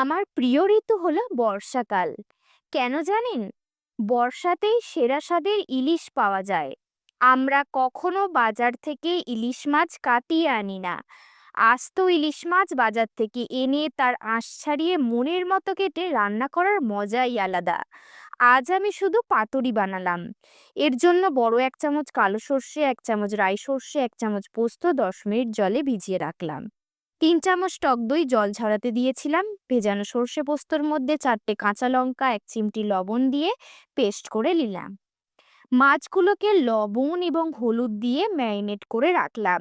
আমার প্রিয় ঋতু হলো বর্ষাকাল। কেন জানেন? বর্ষাতেই সেরা স্বাদের ইলিশ পাওয়া যায়। আমরা কখনো বাজার থেকে ইলিশ মাছ কাটিয়ে আনি না। আস্ত ইলিশ মাছ বাজার থেকে এনে তার আঁশ ছাড়িয়ে মনের মতো কেটে রান্না করার মজাই আলাদা। আজ আমি শুধু পাতুরি বানালাম। এর জন্য বড় 1 চামচ কালো সর্ষে, 1 চামচ রাই সর্ষে, 1 চামচ পোস্ত 10 মিনিট জলে ভিজিয়ে রাখলাম। 3 চামচ টক দই জল ঝরাতে দিয়েছিলাম। ভেজানো সর্ষে পোস্তর মধ্যে 4টে কাঁচা লঙ্কা, 1 চিমটি লবণ দিয়ে পেস্ট করে নিলাম। মাছগুলোকে লবণ এবং হলুদ দিয়ে ম্যারিনেট করে রাখলাম।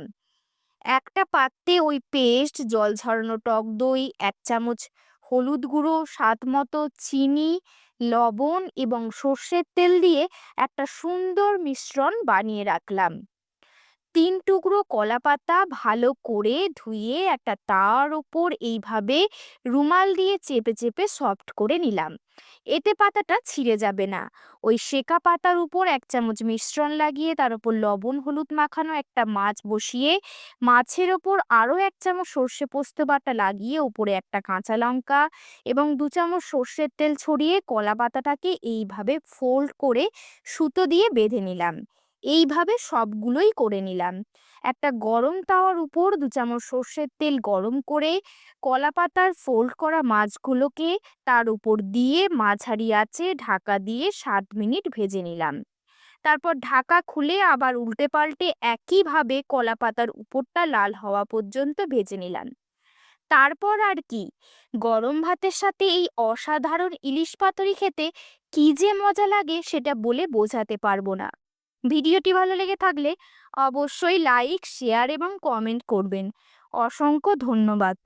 একটা পাত্রে ওই পেস্ট, জল ঝরানো টক দই, 1 চামচ হলুদ গুঁড়ো, স্বাদ মতো চিনি, লবণ এবং সর্ষের তেল দিয়ে একটা সুন্দর মিশ্রণ বানিয়ে রাখলাম। 3 টুকরো কলাপাতা ভালো করে ধুয়ে একটা তাওয়ার উপর এইভাবে রুমাল দিয়ে চেপে চেপে সফট করে নিলাম। এতে পাতাটা ছিঁড়ে যাবে না। ওই সেকা পাতার উপর 1 চামচ মিশ্রণ লাগিয়ে তার উপর লবণ হলুদ মাখানো একটা মাছ বসিয়ে মাছের ওপর আরও 1 চামচ সর্ষে পোস্ত বাটা লাগিয়ে উপরে একটা কাঁচা লঙ্কা এবং 2 চামচ সর্ষের তেল ছড়িয়ে কলা পাতাটাকে এইভাবে ফোল্ড করে সুতো দিয়ে বেঁধে নিলাম। এইভাবে সবগুলোই করে নিলাম। একটা গরম তাওয়ার উপর 2 চামচ সর্ষের তেল গরম করে কলাপাতার ফোল্ড করা মাছগুলোকে তার উপর দিয়ে মাঝারি আঁচে ঢাকা দিয়ে 7 মিনিট ভেজে নিলাম। তারপর ঢাকা খুলে আবার উল্টে পাল্টে একইভাবে কলাপাতার উপরটা লাল হওয়া পর্যন্ত ভেজে নিলাম। তারপর আর কি, গরম ভাতের সাথে এই অসাধারণ ইলিশ পাতুরি খেতে কি যে মজা লাগে সেটা বলে বোঝাতে পারবো না। ভিডিওটি ভালো লেগে থাকলে অবশ্যই লাইক, শেয়ার এবং কমেন্ট করবেন। অসংখ্য ধন্যবাদ।